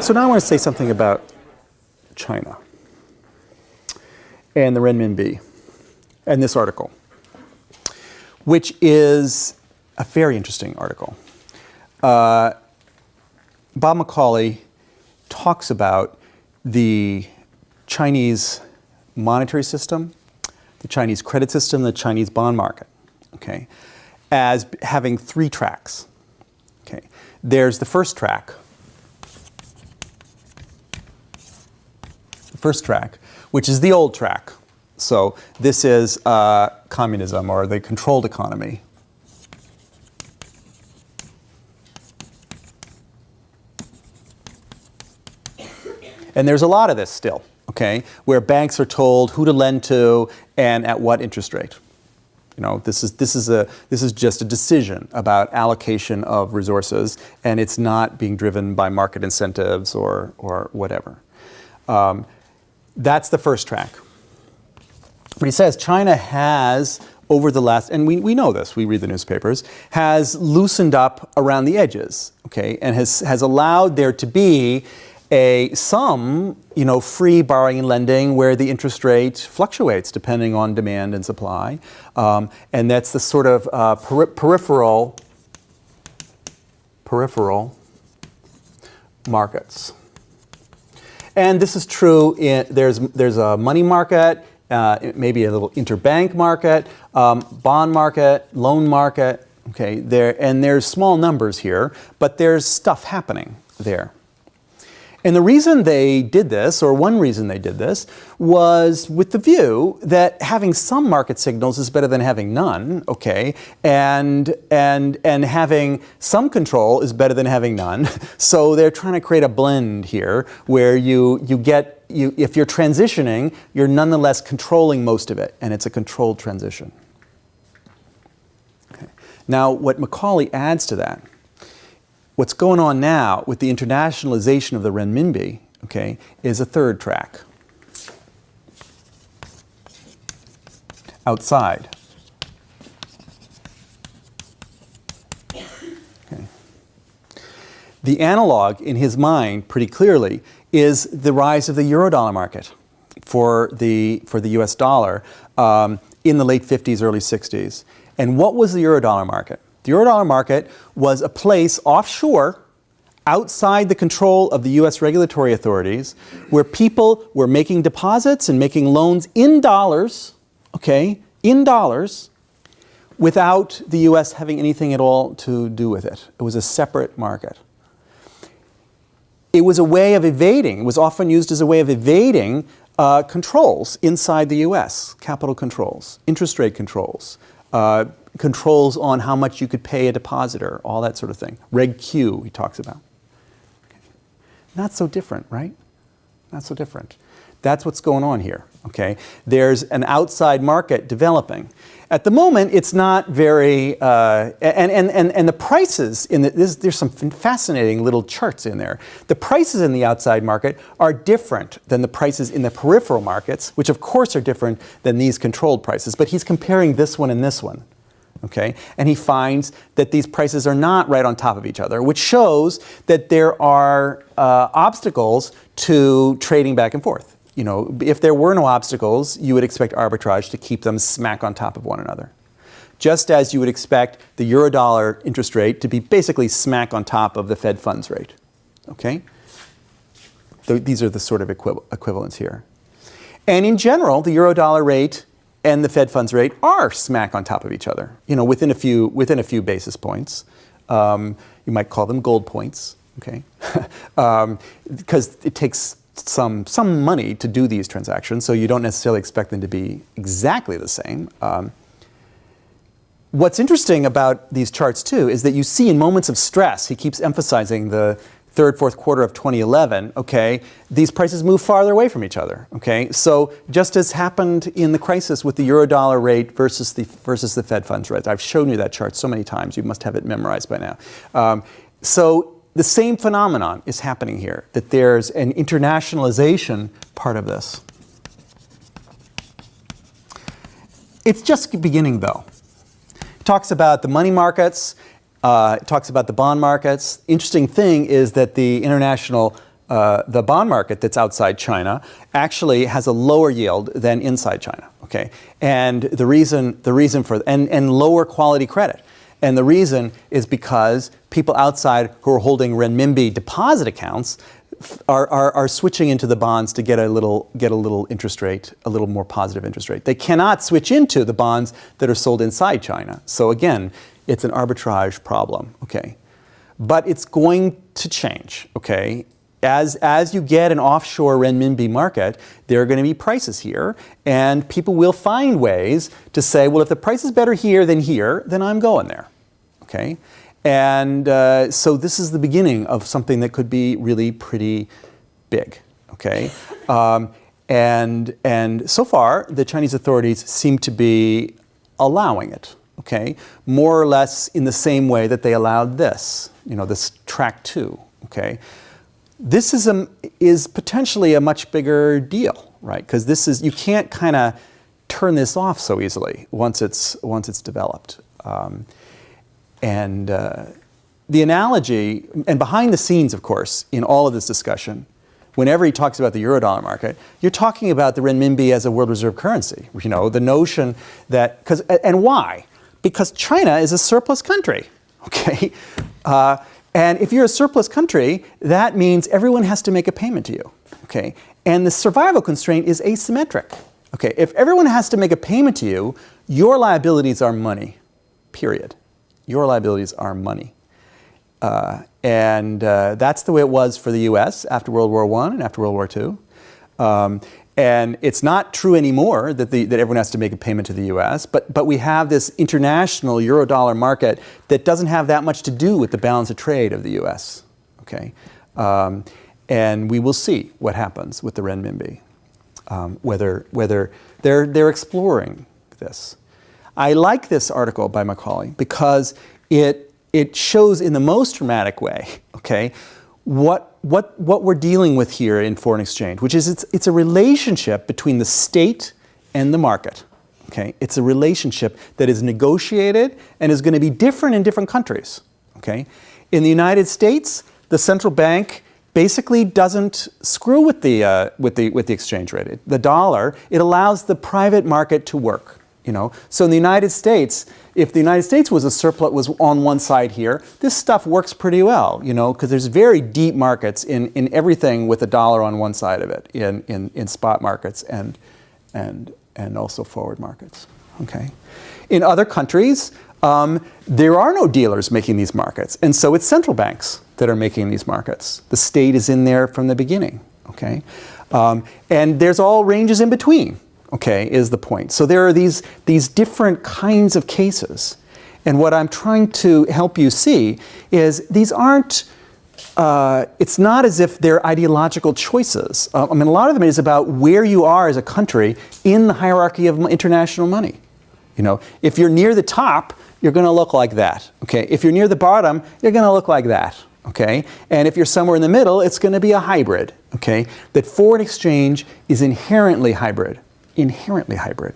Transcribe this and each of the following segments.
So now I want to say something about China and the renminbi and this article, which is a very interesting article. Bob McCauley talks about the Chinese monetary system, the Chinese credit system, the Chinese bond market, okay, as having three tracks. Okay. There's the first track, which is the old track. So this is communism or the controlled economy. And there's a lot of this still, okay, where banks are told who to lend to and at what interest rate. You know, this is just a decision about allocation of resources, and it's not being driven by market incentives or whatever. That's the first track. But he says China has, over the last, and we know this, we read the newspapers, has loosened up around the edges, okay, and has allowed there to be some free borrowing and lending where the interest rate fluctuates depending on demand and supply, and that's the sort of peripheral markets. And this is true there's a money market, maybe a little interbank market, bond market, loan market. Okay, there's small numbers here, but there's stuff happening there. And the reason they did this, or one reason they did this, was with the view that having some market signals is better than having none, okay, and having some control is better than having none. So they're trying to create a blend here where if you're transitioning, you're nonetheless controlling most of it, and it's a controlled transition. Okay. Now, what McCauley adds to that, what's going on now with the internationalization of the renminbi, okay, is a third track. Outside. Okay. The analog in his mind, pretty clearly, is the rise of the eurodollar market for the US dollar in the late 50s, early 60s. And what was the eurodollar market? The eurodollar market was a place offshore, outside the control of the US regulatory authorities, where people were making deposits and making loans in dollars, okay, in dollars, without the US having anything at all to do with it. It was a separate market. It was a way of evading, it was often used as a way of evading controls inside the US, capital controls, interest rate controls, controls on how much you could pay a depositor, all that sort of thing. Reg Q, he talks about. Okay. Not so different, right? Not so different. That's what's going on here, okay? There's an outside market developing. At the moment, it's not very, and the prices, there's some fascinating little charts in there. The prices in the outside market are different than the prices in the peripheral markets, which of course are different than these controlled prices, but he's comparing this one and this one. Okay, and he finds that these prices are not right on top of each other, which shows that there are obstacles to trading back and forth. You know, if there were no obstacles, you would expect arbitrage to keep them smack on top of one another. Just as you would expect the eurodollar interest rate to be basically smack on top of the Fed funds rate. Okay? These are the sort of equivalents here. And in general, the eurodollar rate and the Fed funds rate are smack on top of each other, you know, within a few basis points. You might call them gold points, okay? Because it takes some money to do these transactions, so you don't necessarily expect them to be exactly the same. What's interesting about these charts too is that you see in moments of stress, he keeps emphasizing the third, fourth quarter of 2011, okay, these prices move farther away from each other, okay? So just as happened in the crisis with the eurodollar rate versus the Fed funds rate. I've shown you that chart so many times, you must have it memorized by now. So the same phenomenon is happening here, that there's an internationalization part of this. It's just beginning though. It talks about the money markets, It talks about the bond markets. Interesting thing is that the international, the bond market that's outside China actually has a lower yield than inside China. Okay, and the reason for and lower quality credit. And the reason is because people outside who are holding renminbi deposit accounts are switching into the bonds to get a little interest rate, a little more positive interest rate. They cannot switch into the bonds that are sold inside China. So again, it's an arbitrage problem. Okay, but it's going to change. Okay. As you get an offshore renminbi market, there are going to be prices here, and people will find ways to say, well, if the price is better here, then I'm going there. Okay, and so this is the beginning of something that could be really pretty big. Okay, and so far the Chinese authorities seem to be allowing it. Okay, more or less in the same way that they allowed this. This track 2. Okay. This is potentially a much bigger deal, right? Because you can't kind of turn this off so easily once it's developed. And the analogy, and behind the scenes, of course, in all of this discussion, whenever he talks about the eurodollar market, you're talking about the renminbi as a world reserve currency. The notion that and why? Because China is a surplus country. Okay. And if you're a surplus country, that means everyone has to make a payment to you, okay? And the survival constraint is asymmetric, okay? If everyone has to make a payment to you, your liabilities are money, period. Your liabilities are money. And that's the way it was for the US after World War I and after World War II. And it's not true anymore that everyone has to make a payment to the U.S., but we have this international eurodollar market that doesn't have that much to do with the balance of trade of the U.S. Okay, and we will see what happens with the renminbi, whether they're exploring this. I like this article by McCauley because it shows in the most dramatic way, okay, what we're dealing with here in foreign exchange, which is it's a relationship between the state and the market. Okay, it's a relationship that is negotiated and is going to be different in different countries. Okay, in the United States, the central bank basically doesn't screw with the exchange rate. The dollar, it allows the private market to work. So in the United States, if the United States was a surplus, was on one side here, this stuff works pretty well, because there's very deep markets in everything with a dollar on one side of it, in spot markets and also forward markets. Okay, in other countries, there are no dealers making these markets, and so it's central banks that are making these markets. The state is in there from the beginning. Okay, and there's all ranges in between. Okay, is the point. So there are these different kinds of cases. And what I'm trying to help you see is these aren't, it's not as if they're ideological choices. A lot of them is about where you are as a country in the hierarchy of international money. If you're near the top, you're going to look like that. Okay, if you're near the bottom, you're going to look like that. Okay, and if you're somewhere in the middle, it's going to be a hybrid. Okay, that foreign exchange is inherently hybrid. Inherently hybrid.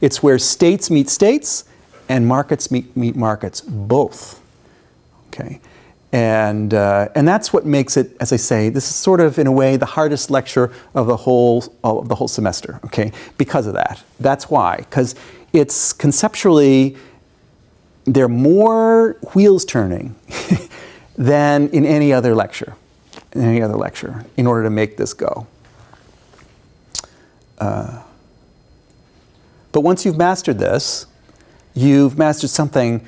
It's where states meet states and markets meet markets, both. Okay, and that's what makes it, as I say, this is sort of in a way the hardest lecture of the whole semester. Okay, because of that. That's why, because it's conceptually there are more wheels turning than in any other lecture. In order to make this go. But once you've mastered this, you've mastered something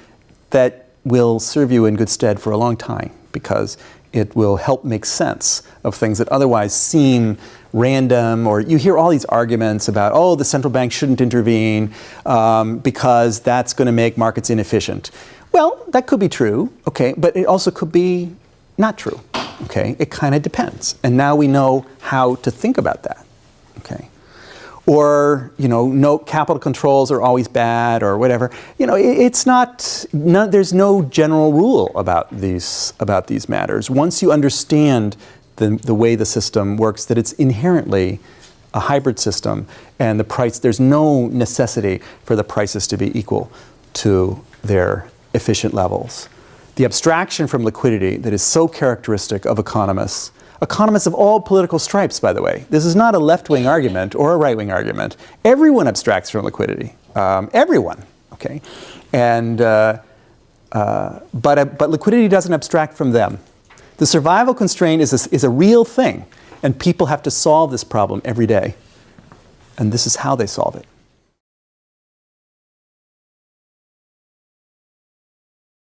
that will serve you in good stead for a long time, because it will help make sense of things that otherwise seem random, or you hear all these arguments about, oh, the central bank shouldn't intervene because that's going to make markets inefficient. Well, that could be true, okay, but it also could be not true, okay? It kind of depends. And now we know how to think about that, okay? Or, no capital controls are always bad, or whatever. It's not, there's no general rule about these matters. Once you understand the way the system works, that it's inherently a hybrid system, and there's no necessity for the prices to be equal to their efficient levels. the abstraction from liquidity that is so characteristic of economists, economists of all political stripes, by the way. This is not a left-wing argument or a right-wing argument. Everyone abstracts from liquidity. Everyone, okay? And, but liquidity doesn't abstract from them. The survival constraint is a real thing, and people have to solve this problem every day. And this is how they solve it.